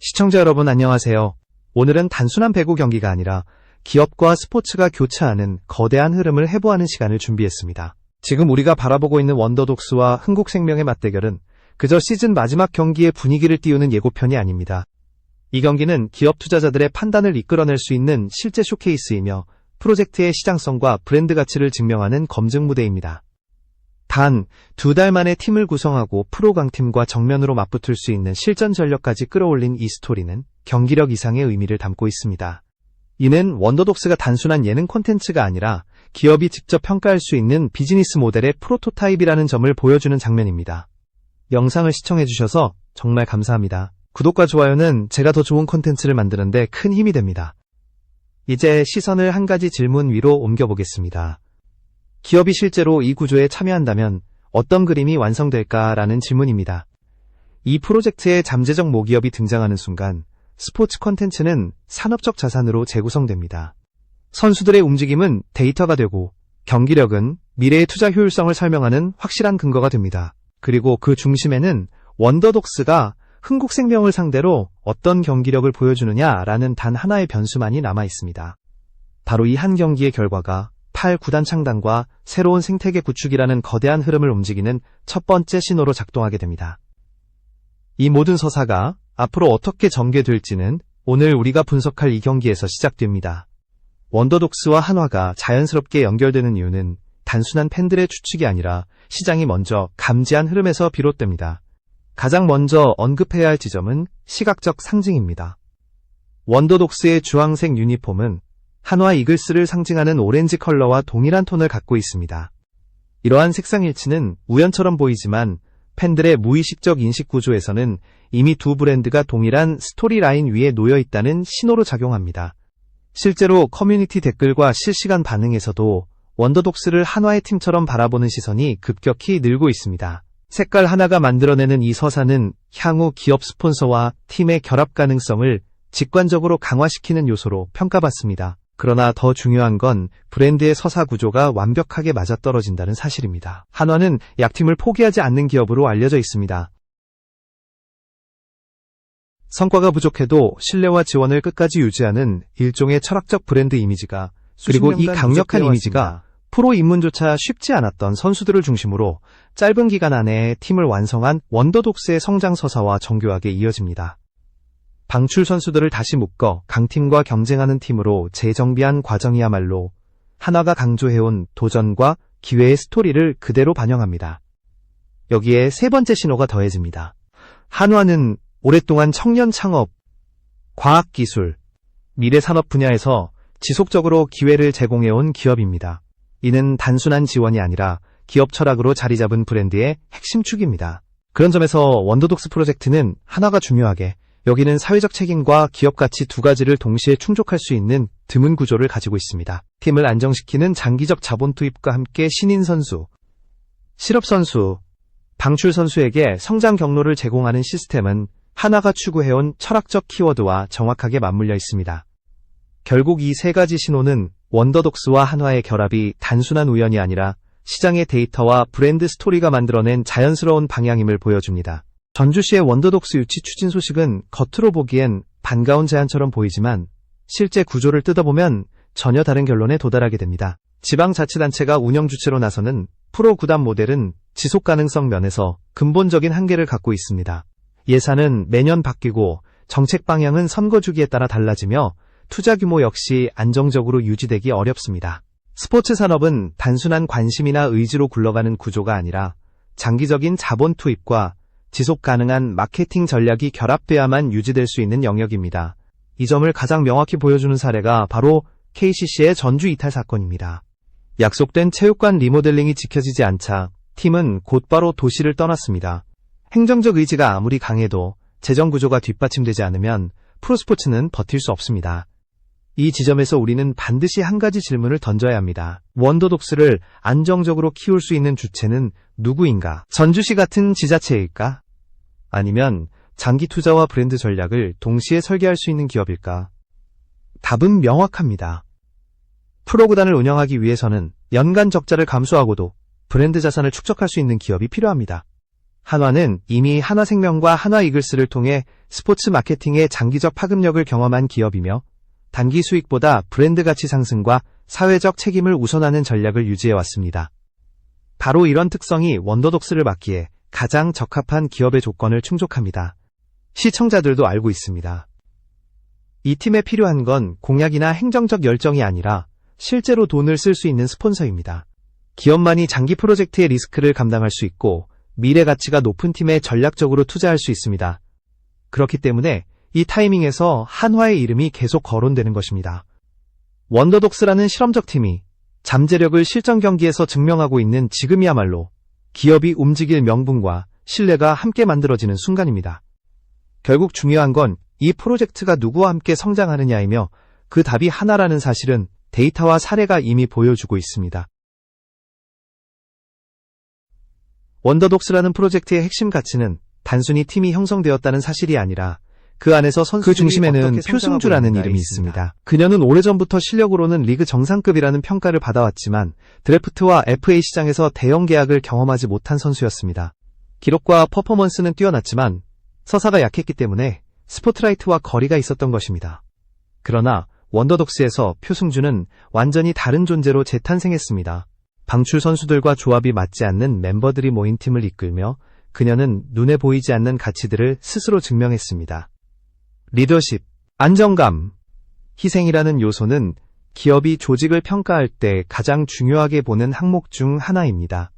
시청자 여러분 안녕하세요. 오늘은 단순한 배구 경기가 아니라 기업과 스포츠가 교차하는 거대한 흐름을 해부하는 시간을 준비했습니다. 지금 우리가 바라보고 있는 원더독스와 흥국생명의 맞대결은 그저 시즌 마지막 경기의 분위기를 띄우는 예고편이 아닙니다. 이 경기는 기업 투자자들의 판단을 이끌어낼 수 있는 실제 쇼케이스이며 프로젝트의 시장성과 브랜드 가치를 증명하는 검증 무대입니다. 단 2달 만에 팀을 구성하고 프로 강팀과 정면으로 맞붙을 수 있는 실전 전력까지 끌어올린 이 스토리는 경기력 이상의 의미를 담고 있습니다. 이는 원더독스가 단순한 예능 콘텐츠가 아니라 기업이 직접 평가할 수 있는 비즈니스 모델의 프로토타입이라는 점을 보여주는 장면입니다. 영상을 시청해주셔서 정말 감사합니다. 구독과 좋아요는 제가 더 좋은 콘텐츠를 만드는 데 큰 힘이 됩니다. 이제 시선을 한 가지 질문 위로 옮겨보겠습니다. 기업이 실제로 이 구조에 참여한다면 어떤 그림이 완성될까라는 질문입니다. 이 프로젝트에 잠재적 모기업이 등장하는 순간 스포츠 콘텐츠는 산업적 자산으로 재구성됩니다. 선수들의 움직임은 데이터가 되고 경기력은 미래의 투자 효율성을 설명하는 확실한 근거가 됩니다. 그리고 그 중심에는 원더독스가 흥국생명을 상대로 어떤 경기력을 보여주느냐라는 단 하나의 변수만이 남아 있습니다. 바로 이 한 경기의 결과가 8구단 창단과 새로운 생태계 구축이라는 거대한 흐름을 움직이는 첫 번째 신호로 작동하게 됩니다. 이 모든 서사가 앞으로 어떻게 전개될지는 오늘 우리가 분석할 이 경기에서 시작됩니다. 원더독스와 한화가 자연스럽게 연결되는 이유는 단순한 팬들의 추측이 아니라 시장이 먼저 감지한 흐름에서 비롯됩니다. 가장 먼저 언급해야 할 지점은 시각적 상징입니다. 원더독스의 주황색 유니폼은 한화 이글스를 상징하는 오렌지 컬러와 동일한 톤을 갖고 있습니다. 이러한 색상일치는 우연처럼 보이지만 팬들의 무의식적 인식 구조에서는 이미 두 브랜드가 동일한 스토리라인 위에 놓여 있다는 신호로 작용합니다. 실제로 커뮤니티 댓글과 실시간 반응에서도 원더독스를 한화의 팀처럼 바라보는 시선이 급격히 늘고 있습니다. 색깔 하나가 만들어내는 이 서사는 향후 기업 스폰서와 팀의 결합 가능성을 직관적으로 강화시키는 요소로 평가받습니다. 그러나 더 중요한 건 브랜드의 서사 구조가 완벽하게 맞아떨어진다는 사실입니다. 한화는 약팀을 포기하지 않는 기업으로 알려져 있습니다. 성과가 부족해도 신뢰와 지원을 끝까지 유지하는 일종의 철학적 브랜드 이미지가, 그리고 이 강력한 이미지가 프로 입문조차 쉽지 않았던 선수들을 중심으로 짧은 기간 안에 팀을 완성한 원더독스의 성장 서사와 정교하게 이어집니다. 방출 선수들을 다시 묶어 강팀과 경쟁하는 팀으로 재정비한 과정이야말로 한화가 강조해온 도전과 기회의 스토리를 그대로 반영합니다. 여기에 세 번째 신호가 더해집니다. 한화는 오랫동안 청년 창업, 과학기술, 미래산업 분야에서 지속적으로 기회를 제공해온 기업입니다. 이는 단순한 지원이 아니라 기업 철학으로 자리 잡은 브랜드의 핵심 축입니다. 그런 점에서 원더독스 프로젝트는 한화가 중요하게 여기는 사회적 책임과 기업 가치 두 가지를 동시에 충족할 수 있는 드문 구조를 가지고 있습니다. 팀을 안정시키는 장기적 자본 투입과 함께 신인 선수, 실업 선수, 방출 선수에게 성장 경로를 제공하는 시스템은 한화가 추구해온 철학적 키워드와 정확하게 맞물려 있습니다. 결국 이 세 가지 신호는 원더독스와 한화의 결합이 단순한 우연이 아니라 시장의 데이터와 브랜드 스토리가 만들어낸 자연스러운 방향임을 보여줍니다. 전주시의 원더독스 유치 추진 소식은 겉으로 보기엔 반가운 제안처럼 보이지만 실제 구조를 뜯어보면 전혀 다른 결론에 도달하게 됩니다. 지방자치단체가 운영 주체로 나서는 프로 구단 모델은 지속 가능성 면에서 근본적인 한계를 갖고 있습니다. 예산은 매년 바뀌고 정책 방향은 선거 주기에 따라 달라지며 투자 규모 역시 안정적으로 유지되기 어렵습니다. 스포츠 산업은 단순한 관심이나 의지로 굴러가는 구조가 아니라 장기적인 자본 투입과 지속 가능한 마케팅 전략이 결합돼야만 유지될 수 있는 영역입니다. 이 점을 가장 명확히 보여주는 사례가 바로 KCC의 전주 이탈 사건입니다. 약속된 체육관 리모델링이 지켜지지 않자 팀은 곧바로 도시를 떠났습니다. 행정적 의지가 아무리 강해도 재정 구조가 뒷받침되지 않으면 프로스포츠는 버틸 수 없습니다. 이 지점에서 우리는 반드시 한 가지 질문을 던져야 합니다. 원더독스를 안정적으로 키울 수 있는 주체는 누구인가? 전주시 같은 지자체일까? 아니면 장기 투자와 브랜드 전략을 동시에 설계할 수 있는 기업일까? 답은 명확합니다. 프로구단을 운영하기 위해서는 연간 적자를 감수하고도 브랜드 자산을 축적할 수 있는 기업이 필요합니다. 한화는 이미 한화생명과 한화이글스를 통해 스포츠 마케팅의 장기적 파급력을 경험한 기업이며 단기 수익보다 브랜드 가치 상승과 사회적 책임을 우선하는 전략을 유지해왔습니다. 바로 이런 특성이 원더독스를 맡기에 가장 적합한 기업의 조건을 충족합니다. 시청자들도 알고 있습니다. 이 팀에 필요한 건 공약이나 행정적 열정이 아니라 실제로 돈을 쓸 수 있는 스폰서입니다. 기업만이 장기 프로젝트의 리스크를 감당할 수 있고 미래 가치가 높은 팀에 전략적으로 투자할 수 있습니다. 그렇기 때문에 이 타이밍에서 한화의 이름이 계속 거론되는 것입니다. 원더독스라는 실험적 팀이 잠재력을 실전 경기에서 증명하고 있는 지금이야말로 기업이 움직일 명분과 신뢰가 함께 만들어지는 순간입니다. 결국 중요한 건 이 프로젝트가 누구와 함께 성장하느냐이며 그 답이 하나라는 사실은 데이터와 사례가 이미 보여주고 있습니다. 원더독스라는 프로젝트의 핵심 가치는 단순히 팀이 형성되었다는 사실이 아니라 그 안에서 선수들이 그 중심에는 표승주라는 이름이 있습니다. 그녀는 오래전부터 실력으로는 리그 정상급이라는 평가를 받아왔지만 드래프트와 FA 시장에서 대형 계약을 경험하지 못한 선수였습니다. 기록과 퍼포먼스는 뛰어났지만 서사가 약했기 때문에 스포트라이트와 거리가 있었던 것입니다. 그러나 원더독스에서 표승주는 완전히 다른 존재로 재탄생했습니다. 방출 선수들과 조합이 맞지 않는 멤버들이 모인 팀을 이끌며 그녀는 눈에 보이지 않는 가치들을 스스로 증명했습니다. 리더십, 안정감, 희생이라는 요소는 기업이 조직을 평가할 때 가장 중요하게 보는 항목 중 하나입니다.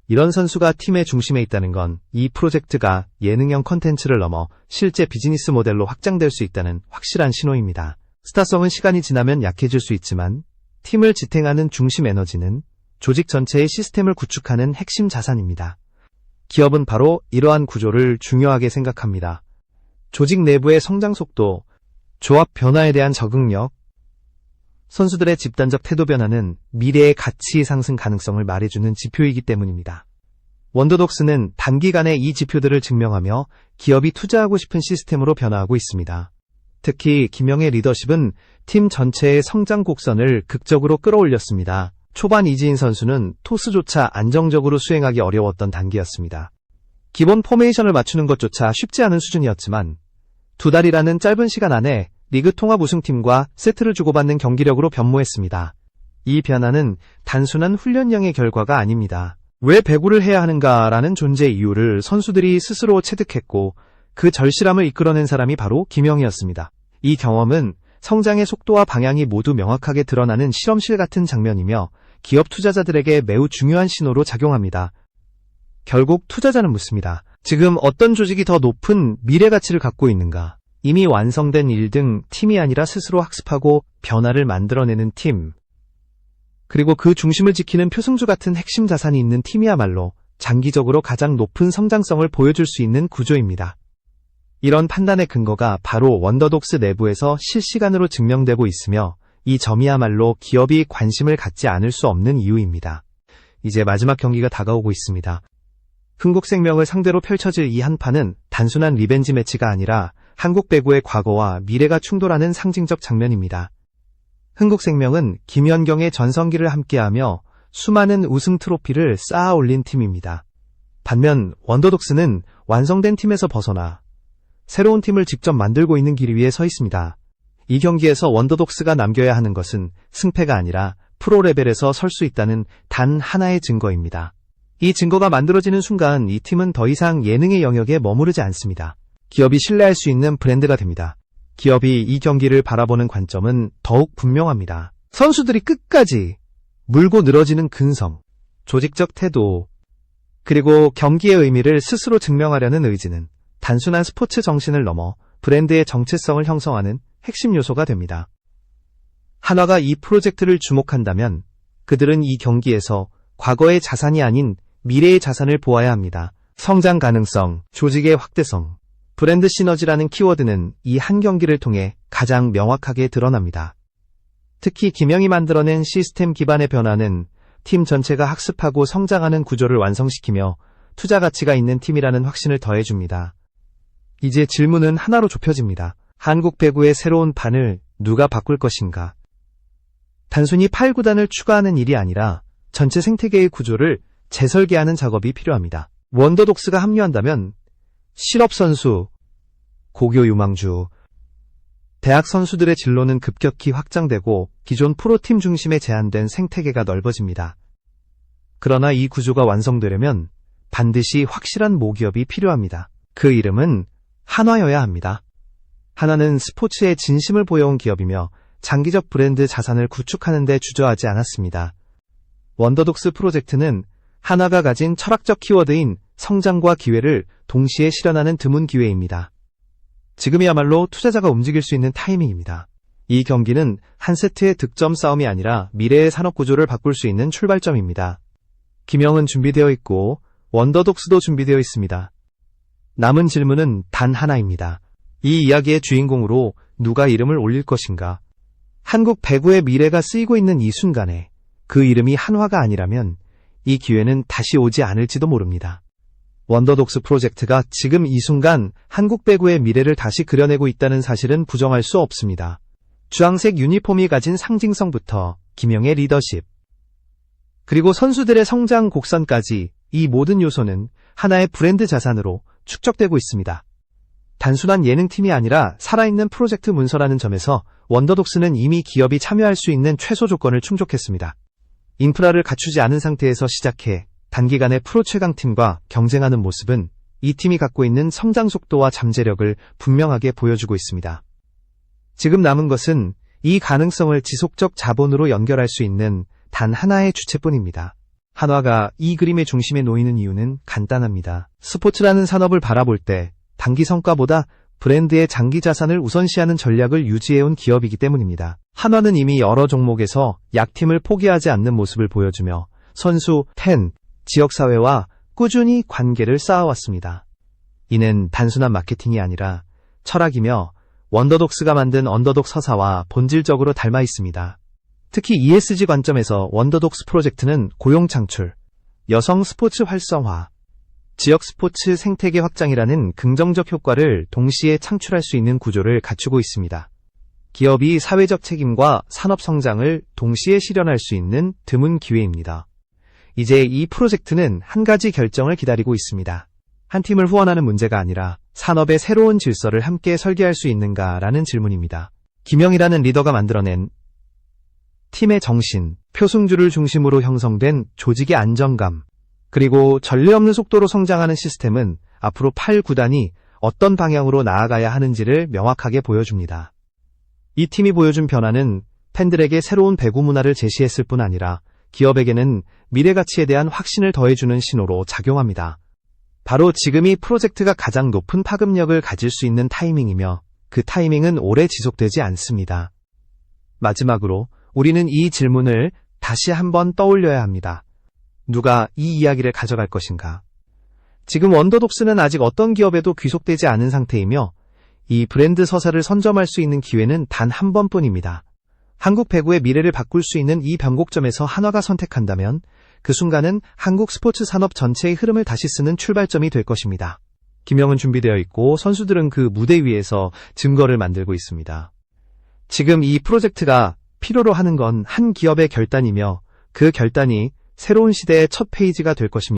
이런 선수가 팀의 중심에 있다는 건 이 프로젝트가 예능형 콘텐츠를 넘어 실제 비즈니스 모델로 확장될 수 있다는 확실한 신호입니다. 스타성은 시간이 지나면 약해질 수 있지만 팀을 지탱하는 중심 에너지는 조직 전체의 시스템을 구축하는 핵심 자산입니다. 기업은 바로 이러한 구조를 중요하게 생각합니다. 조직 내부의 성장 속도, 조합 변화에 대한 적응력, 선수들의 집단적 태도 변화는 미래의 가치 상승 가능성을 말해주는 지표이기 때문입니다. 원더독스는 단기간에 이 지표들을 증명하며 기업이 투자하고 싶은 시스템으로 변화하고 있습니다. 특히 김영의 리더십은 팀 전체의 성장 곡선을 극적으로 끌어올렸습니다. 초반 이지인 선수는 토스조차 안정적으로 수행하기 어려웠던 단계였습니다. 기본 포메이션을 맞추는 것조차 쉽지 않은 수준이었지만 2달이라는 짧은 시간 안에 리그 통합 우승팀과 세트를 주고받는 경기력으로 변모했습니다. 이 변화는 단순한 훈련량의 결과가 아닙니다. 왜 배구를 해야 하는가라는 존재 이유를 선수들이 스스로 체득했고 그 절실함을 이끌어낸 사람이 바로 김영이었습니다. 이 경험은 성장의 속도와 방향이 모두 명확하게 드러나는 실험실 같은 장면이며 기업 투자자들에게 매우 중요한 신호로 작용합니다. 결국 투자자는 묻습니다. 지금 어떤 조직이 더 높은 미래 가치를 갖고 있는가? 이미 완성된 일 등 팀이 아니라 스스로 학습하고 변화를 만들어내는 팀. 그리고 그 중심을 지키는 표승주 같은 핵심 자산이 있는 팀이야말로 장기적으로 가장 높은 성장성을 보여줄 수 있는 구조입니다. 이런 판단의 근거가 바로 원더독스 내부에서 실시간으로 증명되고 있으며 이 점이야말로 기업이 관심을 갖지 않을 수 없는 이유입니다. 이제 마지막 경기가 다가오고 있습니다. 흥국생명을 상대로 펼쳐질 이 한판은 단순한 리벤지 매치가 아니라 한국 배구의 과거와 미래가 충돌하는 상징적 장면입니다. 흥국생명은 김연경의 전성기를 함께하며 수많은 우승 트로피를 쌓아 올린 팀입니다. 반면 원더독스는 완성된 팀에서 벗어나 새로운 팀을 직접 만들고 있는 길 위에 서 있습니다. 이 경기에서 원더독스가 남겨야 하는 것은 승패가 아니라 프로 레벨에서 설 수 있다는 단 하나의 증거입니다. 이 증거가 만들어지는 순간 이 팀은 더 이상 예능의 영역에 머무르지 않습니다. 기업이 신뢰할 수 있는 브랜드가 됩니다. 기업이 이 경기를 바라보는 관점은 더욱 분명합니다. 선수들이 끝까지 물고 늘어지는 근성, 조직적 태도, 그리고 경기의 의미를 스스로 증명하려는 의지는 단순한 스포츠 정신을 넘어 브랜드의 정체성을 형성하는 핵심 요소가 됩니다. 한화가 이 프로젝트를 주목한다면 그들은 이 경기에서 과거의 자산이 아닌 미래의 자산을 보아야 합니다. 성장 가능성, 조직의 확대성, 브랜드 시너지라는 키워드는 이 한 경기를 통해 가장 명확하게 드러납니다. 특히 김영이 만들어낸 시스템 기반의 변화는 팀 전체가 학습하고 성장하는 구조를 완성시키며 투자 가치가 있는 팀이라는 확신을 더해줍니다. 이제 질문은 하나로 좁혀집니다. 한국 배구의 새로운 판을 누가 바꿀 것인가? 단순히 8구단을 추가하는 일이 아니라 전체 생태계의 구조를 재설계하는 작업이 필요합니다. 원더독스가 합류한다면 실업선수, 고교 유망주, 대학 선수들의 진로는 급격히 확장되고 기존 프로팀 중심에 제한된 생태계가 넓어집니다. 그러나 이 구조가 완성되려면 반드시 확실한 모기업이 필요합니다. 그 이름은 한화여야 합니다. 한화는 스포츠에 진심을 보여온 기업이며 장기적 브랜드 자산을 구축하는 데 주저하지 않았습니다. 원더독스 프로젝트는 한화가 가진 철학적 키워드인 성장과 기회를 동시에 실현하는 드문 기회입니다. 지금이야말로 투자자가 움직일 수 있는 타이밍입니다. 이 경기는 한 세트의 득점 싸움이 아니라 미래의 산업 구조를 바꿀 수 있는 출발점입니다. 기명은 준비되어 있고 원더독스도 준비되어 있습니다. 남은 질문은 단 하나입니다. 이 이야기의 주인공으로 누가 이름을 올릴 것인가? 한국 배구의 미래가 쓰이고 있는 이 순간에 그 이름이 한화가 아니라면 이 기회는 다시 오지 않을지도 모릅니다. 원더독스 프로젝트가 지금 이 순간 한국 배구의 미래를 다시 그려내고 있다는 사실은 부정할 수 없습니다. 주황색 유니폼이 가진 상징성부터 기명의 리더십, 그리고 선수들의 성장 곡선까지 이 모든 요소는 하나의 브랜드 자산으로 축적되고 있습니다. 단순한 예능팀이 아니라 살아있는 프로젝트 문서라는 점에서 원더독스는 이미 기업이 참여할 수 있는 최소 조건을 충족했습니다. 인프라를 갖추지 않은 상태에서 시작해 단기간에 프로 최강팀과 경쟁하는 모습은 이 팀이 갖고 있는 성장 속도와 잠재력을 분명하게 보여주고 있습니다. 지금 남은 것은 이 가능성을 지속적 자본으로 연결할 수 있는 단 하나의 주체뿐입니다. 한화가 이 그림의 중심에 놓이는 이유는 간단합니다. 스포츠라는 산업을 바라볼 때 단기 성과보다 브랜드의 장기 자산을 우선시하는 전략을 유지해온 기업이기 때문입니다. 한화는 이미 여러 종목에서 약팀을 포기하지 않는 모습을 보여주며 선수, 팬, 지역사회와 꾸준히 관계를 쌓아왔습니다. 이는 단순한 마케팅이 아니라 철학이며 원더독스가 만든 언더독 서사와 본질적으로 닮아 있습니다. 특히 ESG 관점에서 원더독스 프로젝트는 고용 창출, 여성 스포츠 활성화, 지역 스포츠 생태계 확장이라는 긍정적 효과를 동시에 창출할 수 있는 구조를 갖추고 있습니다. 기업이 사회적 책임과 산업 성장을 동시에 실현할 수 있는 드문 기회입니다. 이제 이 프로젝트는 한 가지 결정을 기다리고 있습니다. 한 팀을 후원하는 문제가 아니라 산업의 새로운 질서를 함께 설계할 수 있는가라는 질문입니다. 기명이라는 리더가 만들어낸 팀의 정신, 표승주를 중심으로 형성된 조직의 안정감, 그리고 전례 없는 속도로 성장하는 시스템은 앞으로 8구단이 어떤 방향으로 나아가야 하는지를 명확하게 보여줍니다. 이 팀이 보여준 변화는 팬들에게 새로운 배구 문화를 제시했을 뿐 아니라 기업에게는 미래 가치에 대한 확신을 더해주는 신호로 작용합니다. 바로 지금이 프로젝트가 가장 높은 파급력을 가질 수 있는 타이밍이며 그 타이밍은 오래 지속되지 않습니다. 마지막으로 우리는 이 질문을 다시 한번 떠올려야 합니다. 누가 이 이야기를 가져갈 것인가? 지금 원더독스는 아직 어떤 기업에도 귀속되지 않은 상태이며 이 브랜드 서사를 선점할 수 있는 기회는 단 한 번뿐입니다. 한국 배구의 미래를 바꿀 수 있는 이 변곡점에서 한화가 선택한다면 그 순간은 한국 스포츠 산업 전체의 흐름을 다시 쓰는 출발점이 될 것입니다. 기명은 준비되어 있고 선수들은 그 무대 위에서 증거를 만들고 있습니다. 지금 이 프로젝트가 필요로 하는 건 한 기업의 결단이며 그 결단이 새로운 시대의 첫 페이지가 될 것입니다.